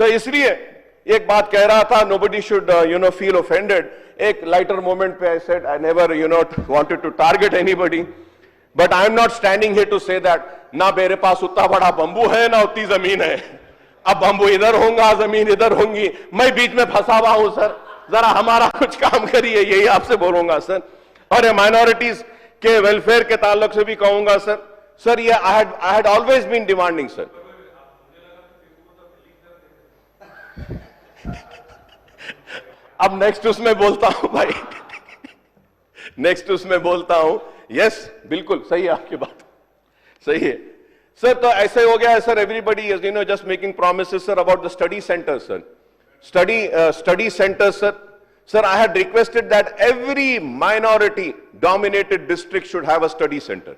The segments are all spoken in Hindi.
तो इसलिए एक बात कह रहा था, nobody should feel offended. एक lighter moment पे I said I never wanted to target anybody, but I am not standing here to say that ना मेरे पास उतना बड़ा बंबू है ना उतनी जमीन है, अब बंबू इधर होगा जमीन इधर होंगी, मैं बीच में फंसा हुआ हूं सर, जरा हमारा कुछ काम करिए, यही आपसे बोलूंगा सर। और ये माइनॉरिटीज के वेलफेयर के ताल्लुक से भी कहूंगा सर ये I had always been demanding sir. अब नेक्स्ट उसमें बोलता हूं भाई, नेक्स्ट उसमें बोलता हूं। यस बिल्कुल सही है, आपकी बात सही है सर। तो ऐसे हो गया है sir, everybody is just making promises sir about the study centre sir, study centre sir I had requested that every minority dominated district should have a study center.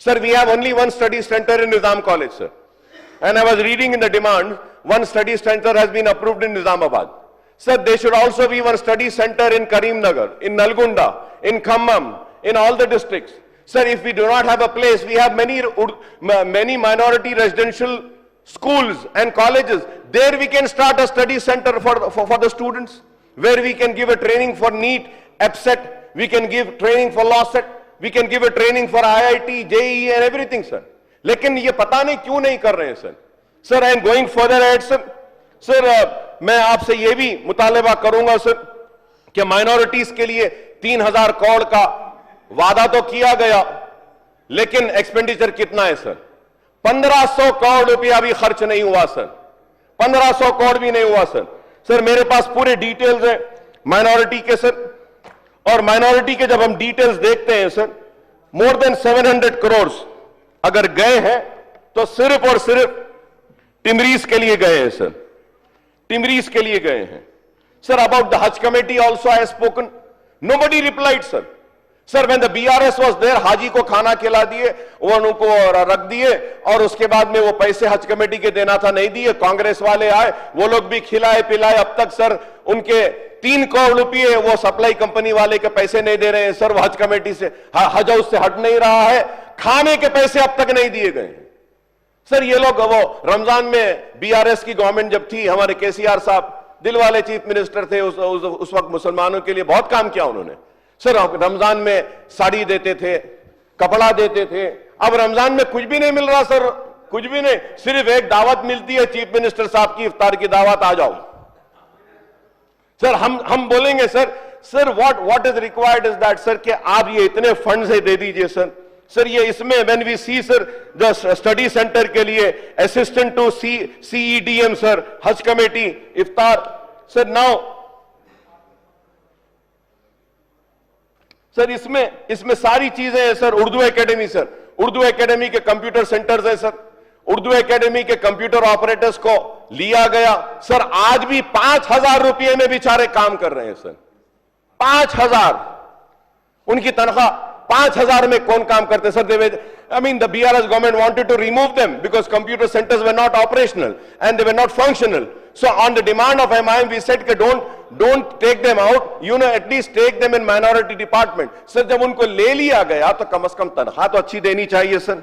Sir, we have only one study center in Nizam College, sir. And I was reading in the demand, one study center has been approved in Nizamabad. Sir, there should also be one study center in Karimnagar, in Nalgonda, in Khammam, in all the districts. Sir, if we do not have a place, we have many minority residential schools and colleges. There we can start a study center for the students, where we can give a training for NEET, EPSET, we can give training for LAWCET, we can give a training for IIT, JEE and everything sir. लेकिन ये पता नहीं क्यों नहीं कर रहे हैं sir. Sir I am going further add sir मैं आपसे ये भी मुतालबा करूंगा सर कि माइनॉरिटीज के लिए 3000 करोड़ का वादा तो किया गया, लेकिन एक्सपेंडिचर कितना है सर? 1500 करोड़ रुपया भी खर्च नहीं हुआ सर, 1500 करोड़ भी नहीं हुआ सर। सर मेरे पास पूरे डिटेल्स हैं माइनॉरिटी के सर, और माइनॉरिटी के जब हम डिटेल्स देखते हैं सर, मोर देन 700 करोड़ अगर गए हैं तो सिर्फ और सिर्फ टिमरीज के लिए गए हैं सर, टिमरीज के लिए गए हैं sir. About the Hajj committee also I have spoken, nobody replied sir. Sir when the BRS was there, हाजी को खाना खिला दिए, वो उनको रख दिए, और उसके बाद में वो पैसे हज कमेटी के देना था नहीं दिए, कांग्रेस वाले आए, वो लोग भी खिलाए पिलाए। अब तक सर उनके 3 करोड़ रुपए वो सप्लाई कंपनी वाले के पैसे नहीं दे रहे हैं सर, वो हज कमेटी से हज हाउस से हट नहीं रहा है, खाने के पैसे अब तक नहीं दिए गए सर। ये लोग वो रमजान में बीआरएस की गवर्नमेंट जब थी, हमारे केसीआर साहब दिल वाले चीफ मिनिस्टर थे, उस वक्त मुसलमानों के लिए बहुत काम किया उन्होंने सर। रमजान में साड़ी देते थे, कपड़ा देते थे, अब रमजान में कुछ भी नहीं मिल रहा सर, कुछ भी नहीं, सिर्फ एक दावत मिलती है चीफ मिनिस्टर साहब की, इफ्तार की दावत, आ जाओ सर। हम बोलेंगे sir what is required is that sir कि आप ये इतने फंड्स है दे दीजिए सर। सर ये इसमें when we see sir the study centre के लिए assistant to CEDM sir, Haj committee, इफ्तार सर, नाउ सर इसमें सारी चीजें हैं sir. Urdu academy sir, Urdu academy के कंप्यूटर सेंटर्स हैं सर, उर्दू एकेडमी के कंप्यूटर ऑपरेटर्स को लिया गया सर, आज भी 5000 रुपये में बेचारे काम कर रहे हैं सर, 5000 उनकी तनख्वाह, 5000 में कौन काम करते sir? I mean the BRS government wanted to remove them because computer centers were not operational and they were not functional. So on the demand of MIM we said कि don't take them out, at least take them in minority department. Sir जब उनको ले लिया गया तो कम से कम तनख्वाह तो अच्छी देनी चाहिए सर।